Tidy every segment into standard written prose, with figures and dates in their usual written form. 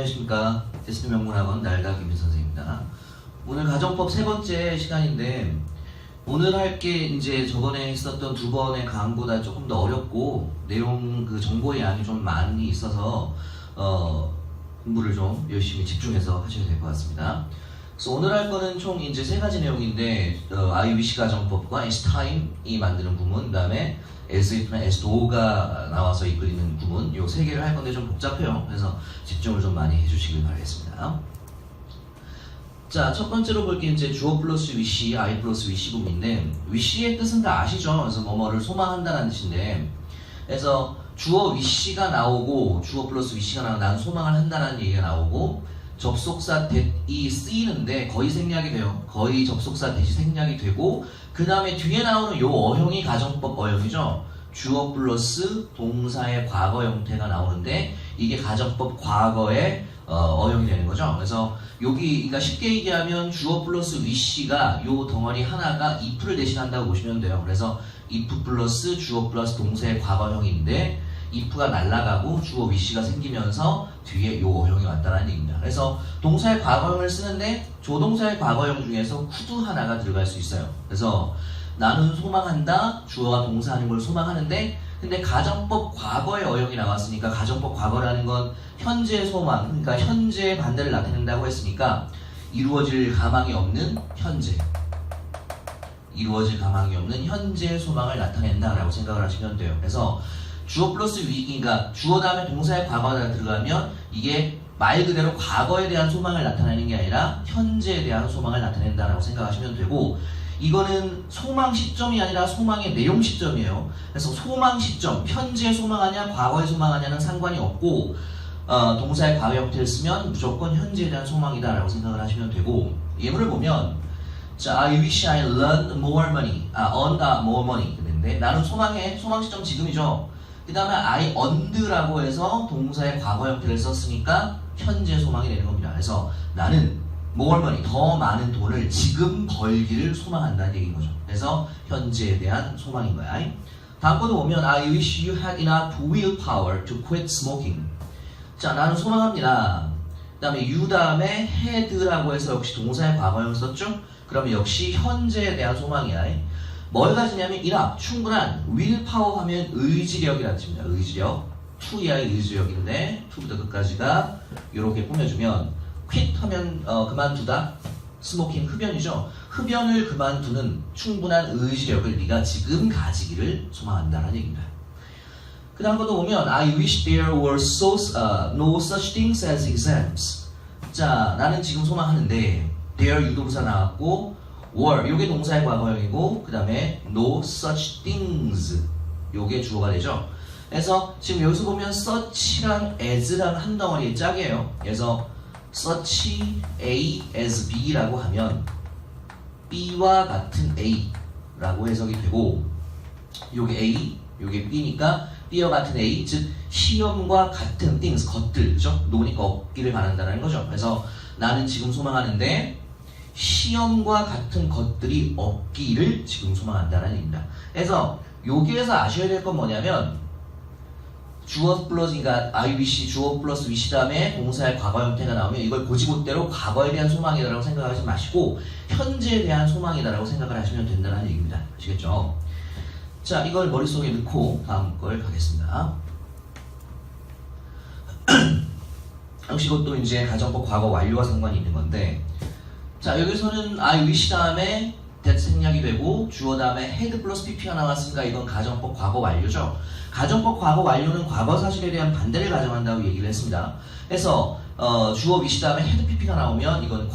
안녕하십니까. 테스트 명문학원 날다 김민 선생입니다. 오늘 가정법 세 번째 시간인데 오늘 할 게 이제 저번에 했었던 두 번의 강보다 조금 더 어렵고 내용 정보의 양이 좀 많이 있어서 공부를 좀 열심히 집중해서 하셔야 될 것 같습니다. 그래서 오늘 할 거는 총 이제 세 가지 내용인데 I wish 가정법과 S-time이 만드는 구문, 그 다음에 S-if나 S-do가 나와서 이끌리는 구문, 요 세 개를 할 건데 좀 복잡해요. 그래서 집중을 좀 많이 해주시길 바라겠습니다. 자, 첫 번째로 볼 게 이제 주어 플러스 wish, I 플러스 wish 부분인데 wish의 뜻은 다 아시죠? 그래서 뭐뭐를 소망한다는 뜻인데, 그래서 주어 wish가 나오고 주어 플러스 wish가 나오고 나는 소망을 한다는 얘기가 나오고 접속사 that이 쓰이는데 거의 생략이 돼요. 거의 접속사 that이 생략이 되고 그 다음에 뒤에 나오는 요 어형이 가정법 어형이죠. 주어 플러스 동사의 과거 형태가 나오는데 이게 가정법 과거의 어형이 되는 거죠. 그래서 여기 그러니까 쉽게 얘기하면 주어 플러스 wish가 요 덩어리 하나가 if를 대신한다고 보시면 돼요. 그래서 if 플러스 주어 플러스 동사의 과거형인데 if가 날아가고 주어 wish가 생기면서 뒤에 요 어형이 왔다는 얘기입니다. 그래서 동사의 과거형을 쓰는데 조동사의 과거형 중에서 could 하나가 들어갈 수 있어요. 그래서 나는 소망한다, 주어와 동사하는 걸 소망하는데 근데 가정법 과거의 어형이 나왔으니까 가정법 과거라는 건 현재 소망, 그러니까 현재의 반대를 나타낸다고 했으니까 이루어질 가망이 없는 현재, 이루어질 가망이 없는 현재 소망을 나타낸다라고 생각을 하시면 돼요. 그래서 주어 플러스 그러니까 주어 다음에 동사의 과거가 들어가면 이게 말 그대로 과거에 대한 소망을 나타내는 게 아니라 현재에 대한 소망을 나타낸다라고 생각하시면 되고, 이거는 소망 시점이 아니라 소망의 내용 시점이에요. 그래서 소망 시점, 현재 소망하냐 과거에 소망하냐는 상관이 없고 동사의 과거 형태를 쓰면 무조건 현재에 대한 소망이다 라고 생각을 하시면 되고, 예문을 보면 자, I wish I earned more money, earned more money 그랬는데 나는 소망해, 소망 시점 지금이죠. 그 다음에 I earned라고 해서 동사의 과거 형태를 썼으니까 현재 소망이 되는 겁니다. 그래서 나는 more money, 더 많은 돈을 지금 벌기를 소망한다는 얘기인 거죠. 그래서 현재에 대한 소망인 거야. 다음 거도 보면 I wish you had enough willpower to quit smoking. 자, 나는 소망합니다. 그 다음에 you 다음에 had라고 해서 역시 동사의 과거형 썼죠? 그러면 역시 현재에 대한 소망이야. 뭘 가지냐면 enough, 충분한, willpower 하면 의지력이라는 뜻입니다. 의지력. to의 의지력인데 to부터 끝까지가 이렇게 꾸며주면 quit 하면 그만두다, 스모킹 흡연이죠. 흡연을 그만두는 충분한 의지력을 네가 지금 가지기를 소망한다는 얘기입니다. 그 다음 것도 보면 I wish there were no such things as exams. 자, 나는 지금 소망하는데 there 유동사 나왔고 were 요게 동사의 과거형이고 그 다음에 no such things 요게 주어가 되죠. 그래서 지금 여기서 보면 such랑 as랑 한 덩어리의 짝이에요. 그래서 such A as B라고 하면 B와 같은 A라고 해석이 되고 요게 A, 요게 B니까 B와 같은 A, 즉 시험과 같은 things, 것들, 그죠? 노니까 얻기를 바란다는 거죠. 그래서 나는 지금 소망하는데 시험과 같은 것들이 없기를 지금 소망한다는 얘기입니다. 그래서 여기에서 아셔야 될 건 뭐냐면 주어 플러스, 그러니까 I wish, 주어 플러스 wish 다음에 동사의 과거 형태가 나오면 이걸 고지고대로 과거에 대한 소망이다라고 생각하지 마시고 현재에 대한 소망이다라고 생각을 하시면 된다는 얘기입니다. 아시겠죠? 자, 이걸 머릿속에 넣고 다음 걸 가겠습니다. 역시 이것도 이제 가정법 과거 완료와 상관이 있는 건데, 자, 여기서는 I wish 다음에 that 생략이 되고 주어 다음에 had 플러스 pp가 나왔으니까 이건 가정법 과거 완료죠. 가정법 과거 완료는 과거 사실에 대한 반대를 가정한다고 얘기를 했습니다. 그래서 주어 wish 다음에 had pp가 나오면 이건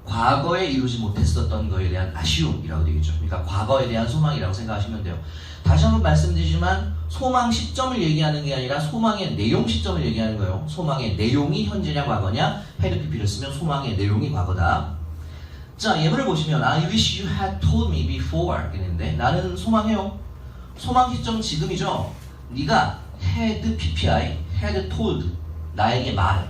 과거에 이루지 못했었던 거에 대한 아쉬움이라고 되겠죠. 그러니까 과거에 대한 소망이라고 생각하시면 돼요. 다시 한번 말씀드리지만 소망 시점을 얘기하는 게 아니라 소망의 내용 시점을 얘기하는 거예요. 소망의 내용이 현재냐 과거냐, had pp를 쓰면 소망의 내용이 과거다. 자, 예문을 보시면 I wish you had told me before 그랬는데 나는 소망해요. 소망 시점 지금이죠. 네가 had ppi, had told 나에게 말해.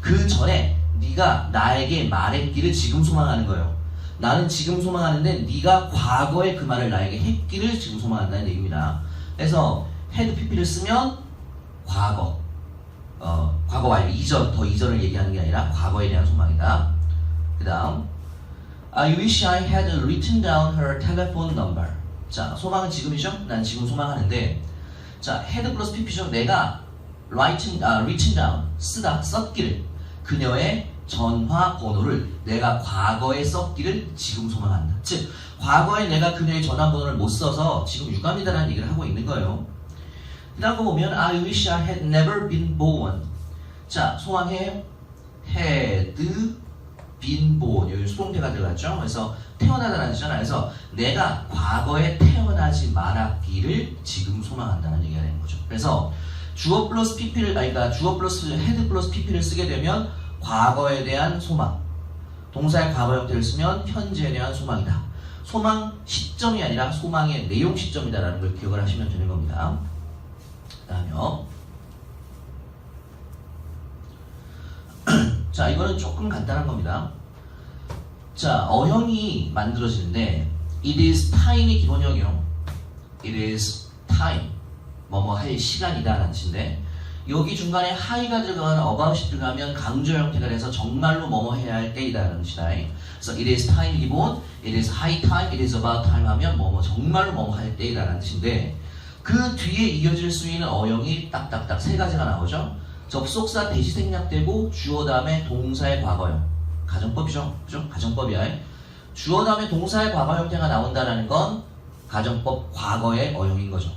그 전에 네가 나에게 말했기를 지금 소망하는 거예요. 나는 지금 소망하는데 네가 과거에 그 말을 나에게 했기를 지금 소망한다는 얘기입니다. 그래서 had pp를 쓰면 과거, 과거 완료 이전 더 이전을 얘기하는 게 아니라 과거에 대한 소망이다. 그 다음 I wish I had written down her telephone number. 자, 소망은 지금이죠? 난 지금 소망하는데, 자, had 플러스 pp죠. 내가 written down 쓰다 썼기를 그녀의 전화번호를 내가 과거에 썼기를 지금 소망한다. 즉 과거에 내가 그녀의 전화번호를 못 써서 지금 유감이다라는 얘기를 하고 있는 거예요. 그 다음 거 보면 I wish I had never been born. 자, 소망해요. had been born. 여기 수동태가 들어갔죠. 그래서 태어나다라는 뜻이잖아요. 그래서 내가 과거에 태어나지 말았기를 지금 소망한다는 얘기가 되는 거죠. 그래서 주어 플러스 pp를 그러니까 주어 플러스 had 플러스 pp를 쓰게 되면 과거에 대한 소망, 동사의 과거 형태를 쓰면 현재에 대한 소망이다. 소망 시점이 아니라 소망의 내용 시점이다라는 걸 기억을 하시면 되는 겁니다. 그 다음에요. 자, 이거는 조금 간단한 겁니다. 자, 어형이 만들어지는데 it is time이 기본형이요. it is time. 뭐뭐 할 시간이다 라는 뜻인데 여기 중간에 high가 들어가거나 about이 들어가면 강조 형태가 돼서 정말로 뭐뭐 해야 할 때이다 라는 뜻이다. 그래서 it is time 기본, it is high time, it is about time 하면 뭐뭐 정말로 뭐뭐 할 때이다 라는 뜻인데 그 뒤에 이어질 수 있는 어형이 딱딱딱 세 가지가 나오죠. 접속사 대시 생략되고 주어 다음에 동사의 과거형. 가정법이죠. 그죠? 가정법이야. 주어 다음에 동사의 과거 형태가 나온다는 건 가정법 과거의 어형인 거죠.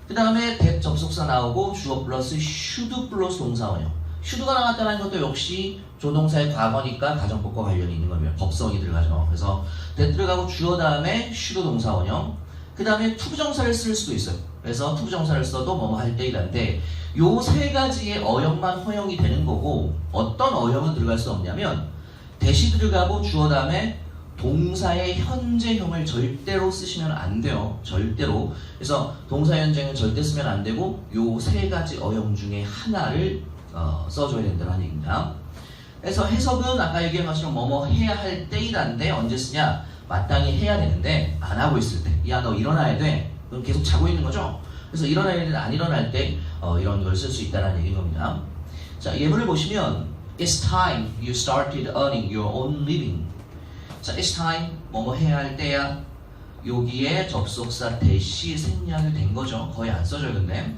그 다음에 that 접속사 나오고 주어 플러스 should 플러스 동사 원형. should가 나왔다는 것도 역시 조동사의 과거니까 가정법과 관련이 있는 겁니다. 법성이 들어가죠. 그래서 that 들어가고 주어 다음에 should 동사 원형. 그 다음에 투부정사를 쓸 수도 있어요. 그래서 투부정사를 써도 뭐뭐 할 때이란데 요 세 가지의 어형만 허용이 되는 거고 어떤 어형은 들어갈 수 없냐면 대시 들어가고 주어 다음에 동사의 현재형을 절대로 쓰시면 안 돼요. 절대로. 그래서 동사 현재형은 절대 쓰면 안 되고 요 세 가지 어형 중에 하나를 써줘야 된다는 얘기입니다. 그래서 해석은 아까 얘기한 것처럼 뭐뭐 해야 할 때이란데 언제 쓰냐? 마땅히 해야 되는데 안 하고 있을 때. 야, 너 일어나야 돼. 그럼 계속 자고 있는 거죠? 그래서 일어나야 되는데 안 일어날 때 이런 걸 쓸 수 있다는 얘기인 겁니다. 자, 예문을 보시면 It's time you started earning your own living. 자, it's time 뭐뭐 해야 할 때야. 여기에 접속사 대시 생략이 된 거죠. 거의 안 써져요, 근데.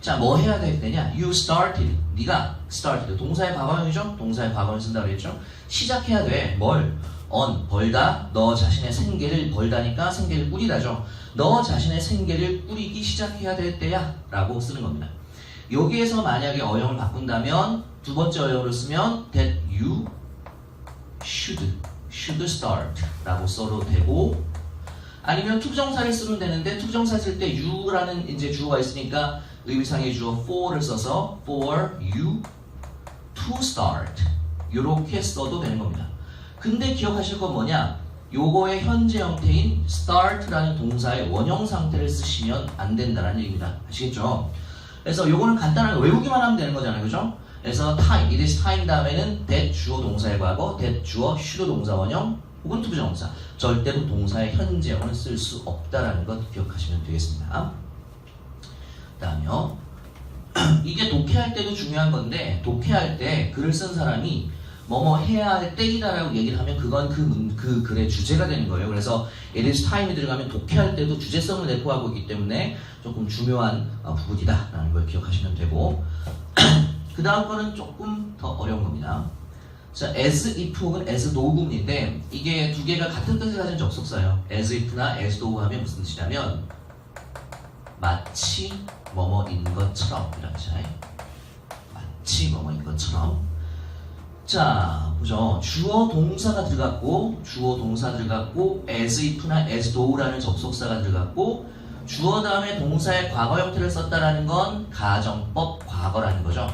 자, 뭐 해야 될 때냐? You started. 네가 started. 동사의 과거형이죠? 동사의 과거형 쓴다고 그랬죠? 시작해야 돼. 뭘? on. 벌다. 너 자신의 생계를 벌다니까 생계를 꾸리다죠. 너 자신의 생계를 꾸리기 시작해야 될 때야. 라고 쓰는 겁니다. 여기에서 만약에 어형을 바꾼다면 두 번째 어형으로 쓰면 that you should start 라고 써도 되고 아니면 투부정사를 쓰면 되는데 투부정사 쓸 때 you라는 이제 주어가 있으니까 의미상의 주어 for를 써서 for you to start 이렇게 써도 되는 겁니다. 근데 기억하실 건 뭐냐? 요거의 현재 형태인 start라는 동사의 원형 상태를 쓰시면 안 된다는 얘기입니다. 아시겠죠? 그래서 요거는 간단하게 외우기만 하면 되는 거잖아요. 그죠? 그래서 time, it is time 다음에는 that 주어 동사의 과거, that 주어 should 동사 원형 혹은 투부정사 절대로 동사의 현재형을 쓸 수 없다라는 것 기억하시면 되겠습니다. 그 다음에요. 이게 독해할 때도 중요한 건데 독해할 때 글을 쓴 사람이 뭐뭐 해야 할 때이다라고 얘기를 하면 그건 그 글의 주제가 되는 거예요. 그래서 it is time이 들어가면 독해할 때도 주제성을 내포하고 있기 때문에 조금 중요한 부분이다라는 걸 기억하시면 되고 그 다음 거는 조금 더 어려운 겁니다. 자, as if 혹은 as though인데 이게 두 개가 같은 뜻을 가진 접속사예요. as if나 as though 하면 무슨 뜻이냐면 마치 뭐뭐인 것처럼 이런 뜻이에요. 마치 뭐뭐인 것처럼. 자, 보죠. 주어 동사가 들어갔고 주어 동사 들어갔고 as if나 as though라는 접속사가 들어갔고 주어 다음에 동사의 과거 형태를 썼다라는 건 가정법 과거라는 거죠.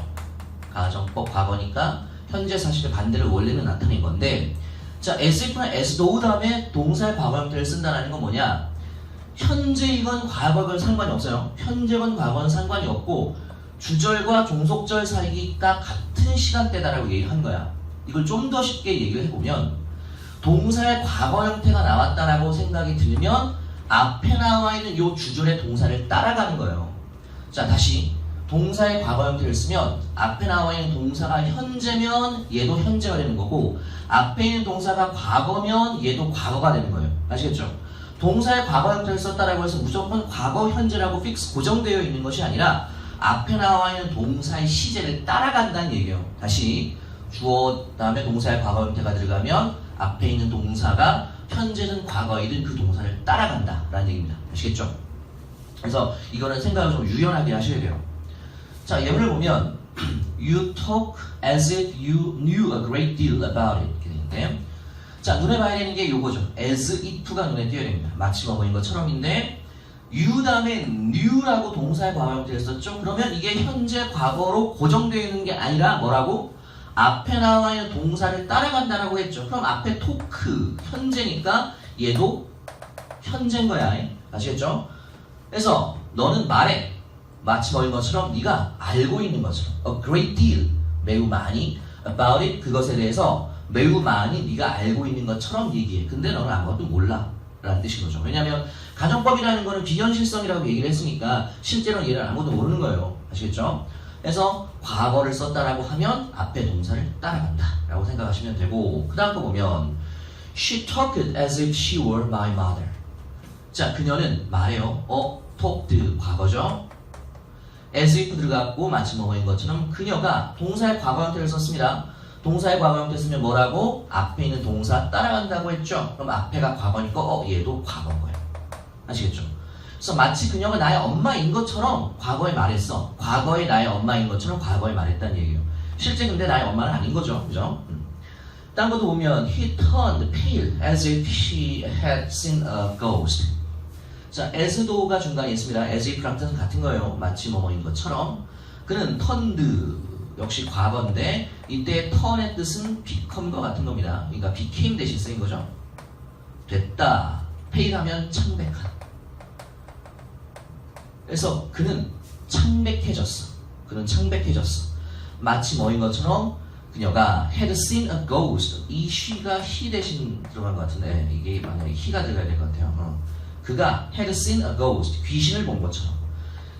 가정법 과거니까 현재 사실의 반대를 원래는 나타낸 건데 자, as if나 as though 다음에 동사의 과거 형태를 쓴다는 건 뭐냐? 현재이건 과거건 상관이 없어요. 현재건 과거건 상관이 없고 주절과 종속절 사이가 같은 시간대다라고 얘기한 거야. 이걸 좀 더 쉽게 얘기를 해보면 동사의 과거 형태가 나왔다라고 생각이 들면 앞에 나와 있는 이 주절의 동사를 따라가는 거예요. 자, 다시 동사의 과거 형태를 쓰면 앞에 나와 있는 동사가 현재면 얘도 현재가 되는 거고 앞에 있는 동사가 과거면 얘도 과거가 되는 거예요. 아시겠죠? 동사의 과거 형태를 썼다라고 해서 무조건 과거 현재라고 픽스 고정되어 있는 것이 아니라 앞에 나와 있는 동사의 시제를 따라간다는 얘기예요. 다시 주어 다음에 동사의 과거 형태가 들어가면 앞에 있는 동사가 현재든 과거이든 그 동사를 따라간다 라는 얘기입니다. 아시겠죠? 그래서 이거는 생각을 좀 유연하게 하셔야 돼요. 자, 예문을 보면 You talk as if you knew a great deal about it 이렇게 되는데, 자, 눈에 봐야 되는 게 요거죠. as if가 눈에 띄어야 됩니다. 마치 뭐인 것처럼인데 you 다음에 knew라고 동사의 과거 형태를 썼죠. 그러면 이게 현재 과거로 고정되어 있는 게 아니라 뭐라고? 앞에 나와 있는 동사를 따라간다라고 했죠. 그럼 앞에 토크 현재니까 얘도 현재인 거야. 아시겠죠? 그래서 너는 말해. 마치 뭐인 것처럼 네가 알고 있는 것처럼 a great deal 매우 많이 about it 그것에 대해서 매우 많이 네가 알고 있는 것처럼 얘기해. 근데 너는 아무것도 몰라 라는 뜻인 거죠. 왜냐하면 가정법이라는 거는 비현실성이라고 얘기를 했으니까 실제로는 얘를 아무도 모르는 거예요. 아시겠죠? 그래서 과거를 썼다라고 하면 앞에 동사를 따라간다 라고 생각하시면 되고, 그 다음 거 보면 She talked as if she were my mother. 자, 그녀는 말해요. talked 과거죠. as if 들어갔고 마치 뭐인 것처럼 그녀가 동사의 과거 형태를 썼습니다. 동사의 과거 형태 쓰면 뭐라고? 앞에 있는 동사 따라간다고 했죠. 그럼 앞에가 과거니까 얘도 과거인 거예요. 아시겠죠? 그래서 마치 그녀가 나의 엄마인 것처럼 과거에 말했어. 과거에 나의 엄마인 것처럼 과거에 말했다는 얘기예요. 실제 근데 나의 엄마는 아닌 거죠. 그죠? 딴 것도 보면 He turned pale as if she had seen a ghost. 자, as도가 중간에 있습니다. as if랑 뜻은 같은 거예요. 마치 뭐뭐인 것처럼. 그는 turned 역시 과거인데 이때 turn의 뜻은 become과 같은 겁니다. 그러니까 became 대신 쓰인 거죠. 됐다. pale 하면 창백한. 그래서 그는 창백해졌어. 그는 창백해졌어. 마치 뭐인 것처럼 그녀가 had seen a ghost. 이 she가 he 대신 들어간 것 같은데 이게 만약에 he가 들어가야 될 것 같아요. 그가 had seen a ghost. 귀신을 본 것처럼.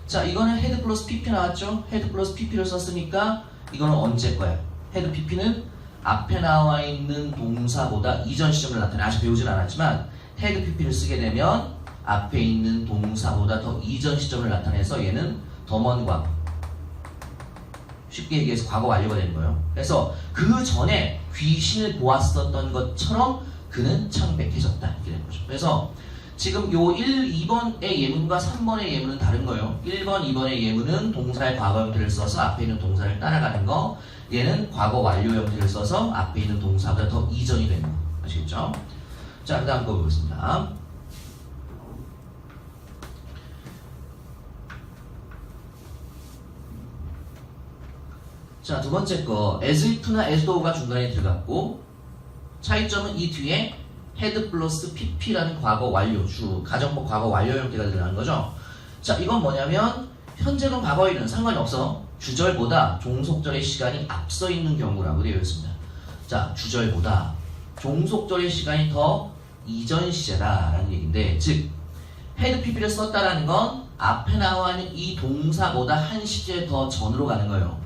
자, 이거는 had 플러스 pp 나왔죠? had 플러스 pp를 썼으니까 이거는 언제 거야? had pp는 앞에 나와 있는 동사보다 이전 시점을 나타내. 아직 배우진 않았지만 had pp를 쓰게 되면 앞에 있는 동사보다 더 이전 시점을 나타내서 얘는 더 먼 과거. 쉽게 얘기해서 과거 완료가 되는 거예요. 그래서 그 전에 귀신을 보았었던 것처럼 그는 창백해졌다. 이렇게 되는 거죠. 그래서 지금 요 2번의 예문과 3번의 예문은 다른 거예요. 1번, 2번의 예문은 동사의 과거 형태를 써서 앞에 있는 동사를 따라가는 거. 얘는 과거 완료 형태를 써서 앞에 있는 동사보다 더 이전이 되는 거. 아시겠죠? 자, 그 다음 거 보겠습니다. 자, 두 번째 거 as if나 as though가 중간에 들어갔고 차이점은 이 뒤에 had 플러스 pp라는 과거 완료 가정법 과거 완료 형태가 들어가는 거죠. 자, 이건 뭐냐면 현재건 과거에는 상관이 없어. 주절보다 종속절의 시간이 앞서 있는 경우라고 되어 있습니다. 자, 주절보다 종속절의 시간이 더 이전 시제다라는 얘기인데, 즉 had pp를 썼다라는 건 앞에 나와 있는 이 동사보다 한 시제 더 전으로 가는 거예요.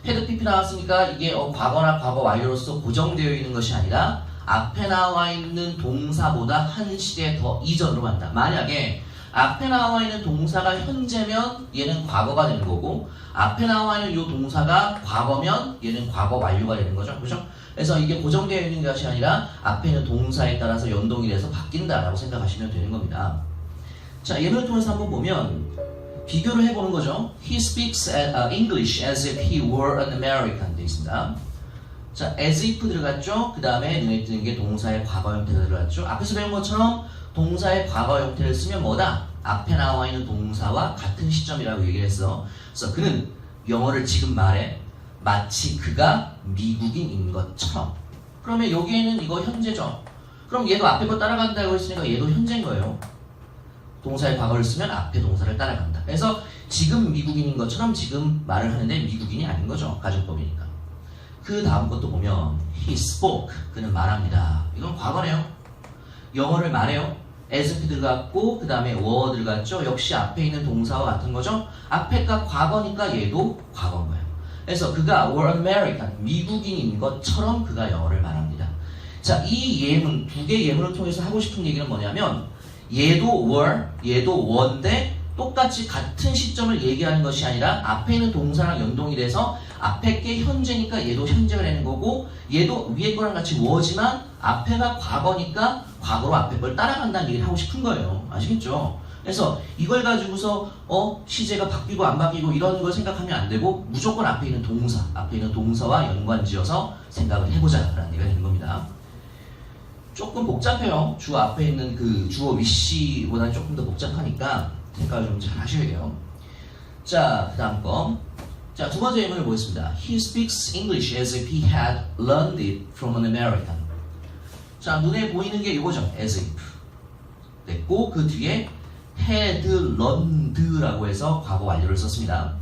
had pp 나왔으니까 이게 과거나 과거 완료로서 고정되어 있는 것이 아니라 앞에 나와 있는 동사보다 한 시대 더 이전으로 간다. 만약에 앞에 나와 있는 동사가 현재면 얘는 과거가 되는 거고 앞에 나와 있는 이 동사가 과거면 얘는 과거 완료가 되는 거죠. 그렇죠? 그래서 이게 고정되어 있는 것이 아니라 앞에 있는 동사에 따라서 연동이 돼서 바뀐다라고 생각하시면 되는 겁니다. 자, 예문을 통해서 한번 보면 비교를 해보는 거죠. He speaks English as if he were an American 되어 있습니다. 자, as if 들어갔죠? 그 다음에 눈에 띄는 게 동사의 과거 형태가 들어갔죠? 앞에서 배운 것처럼 동사의 과거 형태를 쓰면 뭐다? 앞에 나와 있는 동사와 같은 시점이라고 얘기를 했어. 그래서 그는 영어를 지금 말해. 마치 그가 미국인인 것처럼. 그러면 여기에는 이거 현재죠? 그럼 얘도 앞에 거 따라간다고 했으니까 얘도 현재인 거예요. 동사의 과거를 쓰면 앞에 동사를 따라간다. 그래서 지금 미국인인 것처럼 지금 말을 하는데 미국인이 아닌 거죠. 가정법이니까. 그 다음 것도 보면 he spoke. 그는 말합니다. 이건 과거네요. 영어를 말해요. as if 들어갔고 그 다음에 were 들어갔죠. 역시 앞에 있는 동사와 같은 거죠. 앞에가 과거니까 얘도 과거인 거예요. 그래서 그가 were American, 미국인인 것처럼 그가 영어를 말합니다. 자, 이 예문, 두 개의 예문을 통해서 하고 싶은 얘기는 뭐냐면 얘도 were, 얘도 were인데 똑같이 같은 시점을 얘기하는 것이 아니라 앞에 있는 동사랑 연동이 돼서 앞에 게 현재니까 얘도 현재가 되는 거고 얘도 위에 거랑 같이 were지만 앞에가 과거니까 과거로 앞에 걸 따라간다는 얘기를 하고 싶은 거예요. 아시겠죠? 그래서 이걸 가지고서 시제가 바뀌고 안 바뀌고 이런 걸 생각하면 안 되고 무조건 앞에 있는 동사, 앞에 있는 동사와 연관지어서 생각을 해보자 라는 얘기가 되는 겁니다. 조금 복잡해요. 주어 앞에 있는 그 주어 wish보다는 조금 더 복잡하니까 생각을 좀 잘 하셔야 돼요. 자, 그 다음 거. 자, 두 번째 예문을 보겠습니다. He speaks English as if he had learned it from an American. 자, 눈에 보이는 게 이거죠. as if. 됐고, 그 뒤에 had learned라고 해서 과거 완료를 썼습니다.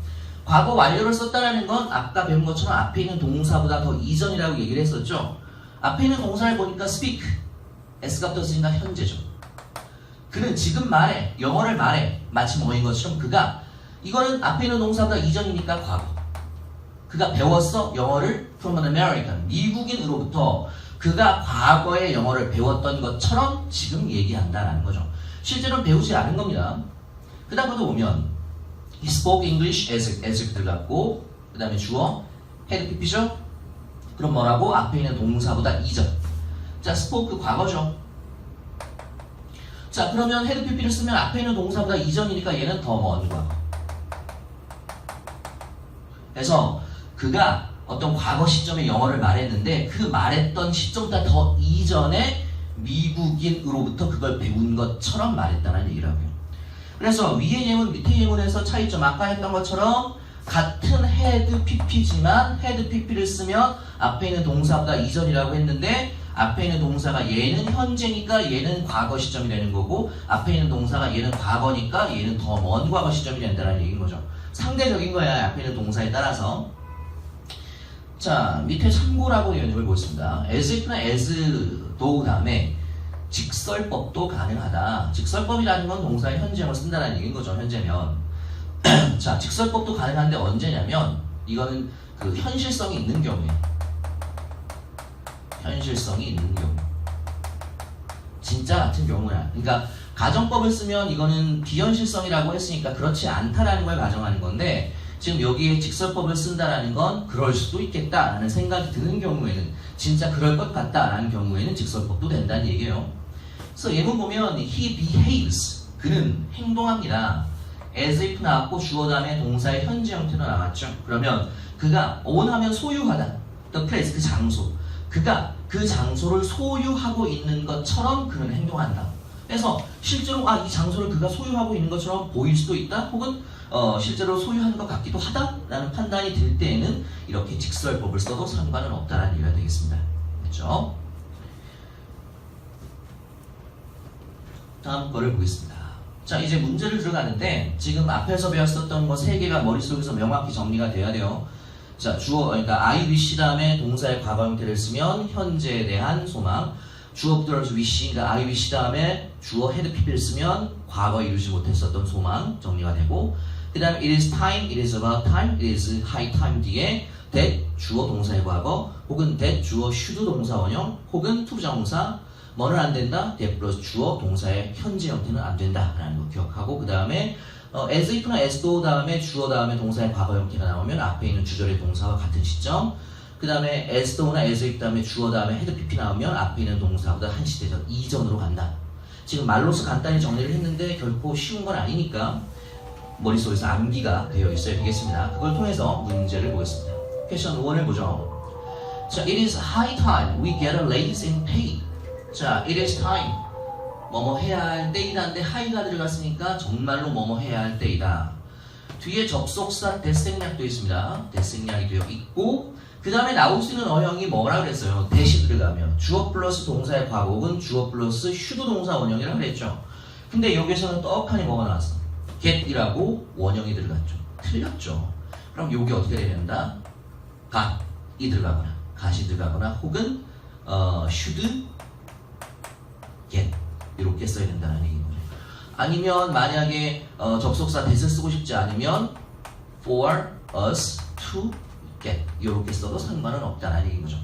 과거 완료를 썼다는 건 아까 배운 것처럼 앞에 있는 동사보다 더 이전이라고 얘기를 했었죠. 앞에 있는 동사를 보니까 speak. S가 붙었으니까 현재죠. 그는 지금 말해, 영어를 말해. 마치 뭐인 것처럼 그가 이거는 앞에 있는 동사보다 이전이니까 과거. 그가 배웠어 영어를 from an American, 미국인으로부터 그가 과거에 영어를 배웠던 것처럼 지금 얘기한다라는 거죠. 실제로는 배우지 않은 겁니다. 그 다음부터 보면 he spoke English as if 들어갔고 그 다음에 주어 had pp죠. 그럼 뭐라고? 앞에 있는 동사보다 이전. 자, spoke 과거죠. 자, 그러면 had pp를 쓰면 앞에 있는 동사보다 이전이니까 얘는 더 먼 과거. 그래서 그가 어떤 과거 시점에 영어를 말했는데 그 말했던 시점보다 더 이전에 미국인으로부터 그걸 배운 것처럼 말했다는 얘기를 하고요. 그래서 위의 예문, 밑의 예문에서 차이점 아까 했던 것처럼 같은 had pp지만 had pp를 쓰면 앞에 있는 동사보다 이전이라고 했는데 앞에 있는 동사가 얘는 현재니까 얘는 과거 시점이 되는 거고 앞에 있는 동사가 얘는 과거니까 얘는 더 먼 과거 시점이 된다는 얘기인 거죠. 상대적인 거야. 앞에 있는 동사에 따라서. 자, 밑에 참고라고 연습을 보겠습니다. as if나 as though 다음에 직설법도 가능하다. 직설법이라는 건 동사의 현재형을 쓴다는 얘기인 거죠. 현재면. 자, 직설법도 가능한데 언제냐면 이거는 그 현실성이 있는 경우에. 현실성이 있는 경우. 진짜 같은 경우야. 그러니까 가정법을 쓰면 이거는 비현실성이라고 했으니까 그렇지 않다라는 걸 가정하는 건데 지금 여기에 직설법을 쓴다라는 건 그럴 수도 있겠다라는 생각이 드는 경우에는 진짜 그럴 것 같다라는 경우에는 직설법도 된다는 얘기예요. 그래서 예문 보면 he behaves 그는 행동합니다. as if 나왔고 주어 다음에 동사의 현재 형태로 나왔죠. 그러면 그가 own 하면 소유하다. the place 그 장소. 그가 그 장소를 소유하고 있는 것처럼 그는 행동한다. 그래서 실제로 이 장소를 그가 소유하고 있는 것처럼 보일 수도 있다. 혹은 실제로 소유하는 것 같기도 하다라는 판단이 들 때에는 이렇게 직설법을 써도 상관은 없다라는 얘기가 되겠습니다. 그렇죠? 다음 거를 보겠습니다. 자, 이제 문제를 들어가는데 지금 앞에서 배웠었던 거 3개가 머릿속에서 명확히 정리가 돼야 돼요. 자, 주어, 그러니까 I wish 다음에 동사의 과거 형태를 쓰면 현재에 대한 소망. 주어 플러스 wish, 그러니까 I wish 다음에 주어 had pp를 쓰면 과거 이루지 못했었던 소망 정리가 되고, 그 다음에 it is time, it is about time, it is high time 뒤에 that 주어 동사의 과거, 혹은 that 주어 should 동사 원형, 혹은 투부정사 뭐는 안 된다? that 플러스 주어 동사의 현재 형태는 안 된다라는 거 기억하고, 그 다음에 as if나 as though 다음에 주어 다음에 동사의 과거 형태가 나오면 앞에 있는 주절의 동사와 같은 시점. 그 다음에 as though나 as if 다음에 주어 다음에 had pp 나오면 앞에 있는 동사보다 한 시대 전 이전으로 간다. 지금 말로서 간단히 정리를 했는데 결코 쉬운 건 아니니까 머릿속에서 암기가 되어 있어야 되겠습니다. 그걸 통해서 문제를 보겠습니다. 퀘션 1을 보죠. 자, it is high time we get a raise in pay. 자, it is time. 뭐뭐 해야 할 때이다인데 high가 들어갔으니까 정말로 뭐뭐 해야 할 때이다. 뒤에 접속사 대생략도 있습니다. 대생략이 되어 있고, 그 다음에 나올 수 있는 어형이 뭐라 그랬어요? 대시 들어가면 주어 플러스 동사의 과거 혹은 주어 플러스 should 동사 원형이라고 그랬죠. 근데 여기서는 떡하니 뭐가 나왔어? get이라고 원형이 들어갔죠. 틀렸죠. 그럼 여기 어떻게 돼야 된다? got이 들어가거나 got이 들어가거나 혹은 should get 이렇게 써야 된다는 얘기인 거죠. 아니면 만약에 접속사 that을 쓰고 싶지 않으면 for us to get 이렇게 써도 상관은 없다는 얘기인 거죠.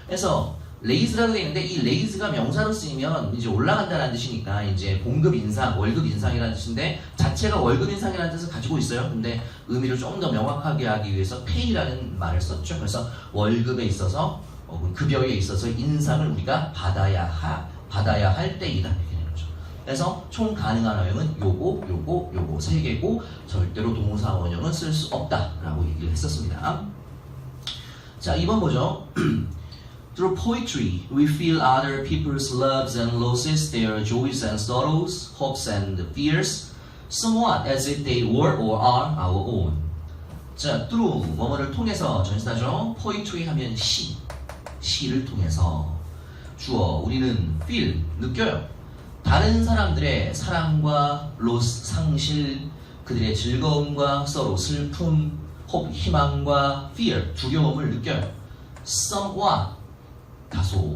그래서 레이즈라고 되어 있는데 이 레이즈가 명사로 쓰이면 이제 올라간다는 뜻이니까 이제 봉급 인상, 월급 인상이라는 뜻인데 자체가 월급 인상이라는 뜻을 가지고 있어요. 근데 의미를 좀 더 명확하게 하기 위해서 pay라는 말을 썼죠. 그래서 월급에 있어서 혹은 급여에 있어서 인상을 우리가 받아야 할 때이다 이렇게 되는 거죠. 그래서 총 가능한 어용은 요거 세 개고 절대로 동사 원형은 쓸 수 없다라고 얘기를 했었습니다. 자, 2번 보죠. Through poetry, we feel other people's loves and losses, their joys and sorrows, hopes and fears, somewhat as if they were or are our own. 자, through 뭐뭐를 통해서 전치사죠. poetry 하면 시를 통해서 주어 우리는 feel 느껴요. 다른 사람들의 사랑과 loss 상실, 그들의 즐거움과 sorrow 슬픔, hope 희망과 fear 두려움을 느껴요. somewhat 다소.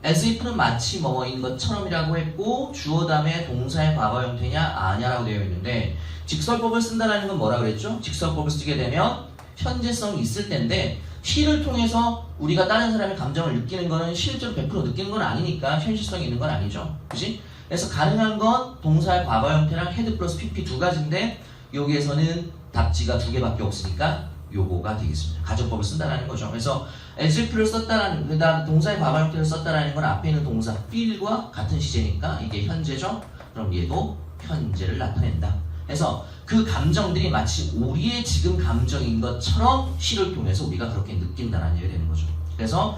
as if는 마치 뭐뭐인 것처럼이라고 했고 주어 다음에 동사의 과거 형태냐 아냐라고 되어 있는데 직설법을 쓴다는 건 뭐라 그랬죠? 직설법을 쓰게 되면 현재성이 있을 텐데 시를 통해서 우리가 다른 사람의 감정을 느끼는 거는 실제로 100% 느끼는 건 아니니까 현실성이 있는 건 아니죠. 그치? 그래서 가능한 건 동사의 과거 형태랑 had 플러스 pp 두 가지인데 여기에서는 답지가 두 개밖에 없으니까 요거가 되겠습니다. 가정법을 쓴다는 거죠. 그래서 as if를 썼다라는 그 다음 동사의 과거 형태를 썼다라는 건 앞에 있는 동사 feel과 같은 시제니까 이게 현재죠. 그럼 얘도 현재를 나타낸다. 그래서 그 감정들이 마치 우리의 지금 감정인 것처럼 시를 통해서 우리가 그렇게 느낀다는 얘기가 되는 거죠. 그래서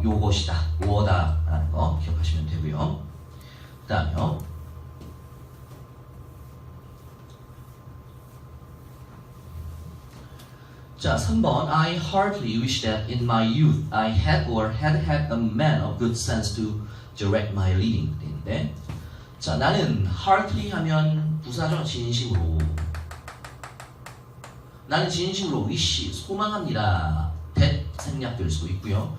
요것이다, 요거다라는 거 기억하시면 되고요. 그 다음에요. 자, 3번 I heartily wish that in my youth I had or had had a man of good sense to direct my leading. 인데 자, 나는 heartily 하면 부사죠. 진심으로. 나는 진심으로 wish, 소망합니다. that 생략될 수도 있고요.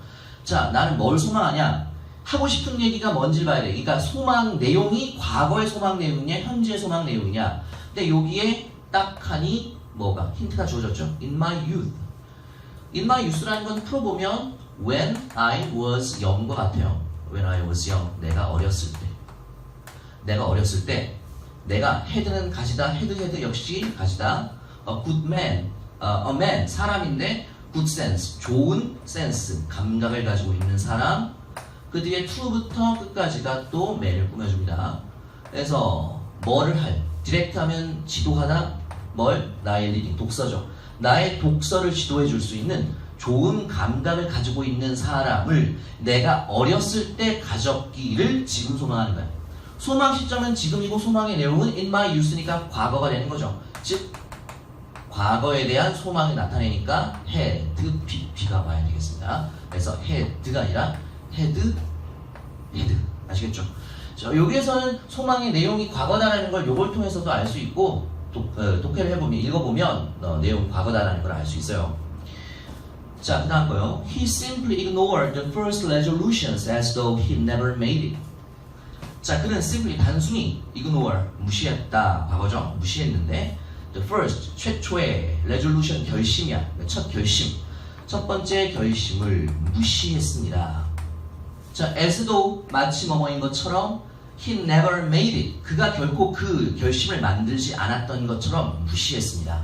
자, 나는 뭘 소망하냐? 하고 싶은 얘기가 뭔지 봐야 돼. 그러니까 소망 내용이 과거의 소망 내용이냐, 현재의 소망 내용이냐. 근데 여기에 딱 하니 뭐가 힌트가 주어졌죠. In my youth. In my youth라는 건 풀어보면 when I was young과 같아요. When I was young. 내가 어렸을 때. 내가 어렸을 때 내가 head는 가지다. head 역시 가지다. A good man. A man. 사람인데 good sense. 좋은 sense. 감각을 가지고 있는 사람. 그 뒤에 to부터 끝까지가 또 man을 꾸며줍니다. 그래서 뭐를 할. direct 하면 지도하다. 뭘? 나의 리딩, 독서죠. 나의 독서를 지도해 줄 수 있는 좋은 감각을 가지고 있는 사람을 내가 어렸을 때 가졌기를 지금 소망하는 거야. 소망 시점은 지금이고 소망의 내용은 in my youth니까 과거가 되는 거죠. 즉 과거에 대한 소망이 나타내니까 had, B가 와야 되겠습니다. 그래서 had가 아니라 had. 아시겠죠? 자, 여기에서는 소망의 내용이 과거다라는 걸 요걸 통해서도 알 수 있고 독해를 해보면, 읽어보면 내용 과거다라는 걸 알 수 있어요. 자, 그 다음 거요. He simply ignored the first resolutions as though he never made it. 자, 그는 simply 단순히 ignore, 무시했다. 과거죠. 무시했는데 the first, 최초의 resolution, 결심이야. 첫 결심. 첫 번째 결심을 무시했습니다. 자, as though 마치 뭐뭐인 것처럼 He never made it. 그가 결코 그 결심을 만들지 않았던 것처럼 무시했습니다.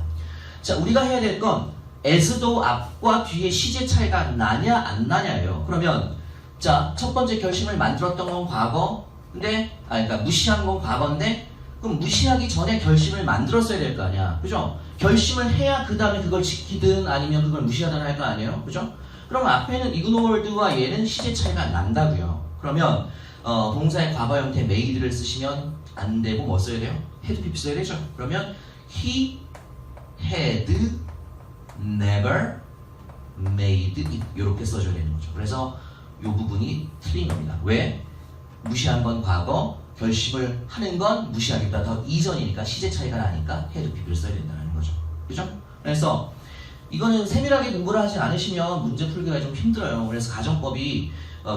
자, 우리가 해야 될 건 as though 앞과 뒤에 시제 차이가 나냐 안 나냐예요. 그러면 자, 첫 번째 결심을 만들었던 건 과거. 근데 그러니까 무시한 건 과거인데 그럼 무시하기 전에 결심을 만들었어야 될 거 아니야. 그죠? 결심을 해야 그 다음에 그걸 지키든 아니면 그걸 무시하든 할 거 아니에요. 그죠? 그럼 앞에는 ignored와 얘는 시제 차이가 난다고요. 그러면 동사의 과거 형태 made를 쓰시면 안 되고 뭐 써야 돼요? had pp 써야 되죠. 그러면 he had never made it 이렇게 써줘야 되는 거죠. 그래서 이 부분이 틀린 겁니다. 왜? 무시한 건 과거, 결심을 하는 건 무시하기보다 더 이전이니까 시제 차이가 나니까 had pp를 써야 된다는 거죠. 그죠? 그래서 이거는 세밀하게 공부를 하지 않으시면 문제 풀기가 좀 힘들어요. 그래서 가정법이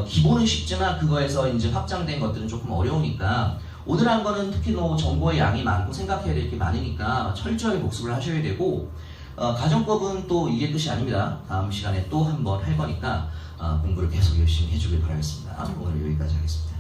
기본은 쉽지만 그거에서 이제 확장된 것들은 조금 어려우니까 오늘 한 거는 특히 정보의 양이 많고 생각해야 될 게 많으니까 철저하게 복습을 하셔야 되고 가정법은 또 이게 끝이 아닙니다. 다음 시간에 또 한 번 할 거니까 공부를 계속 열심히 해주길 바라겠습니다. 오늘 여기까지 하겠습니다.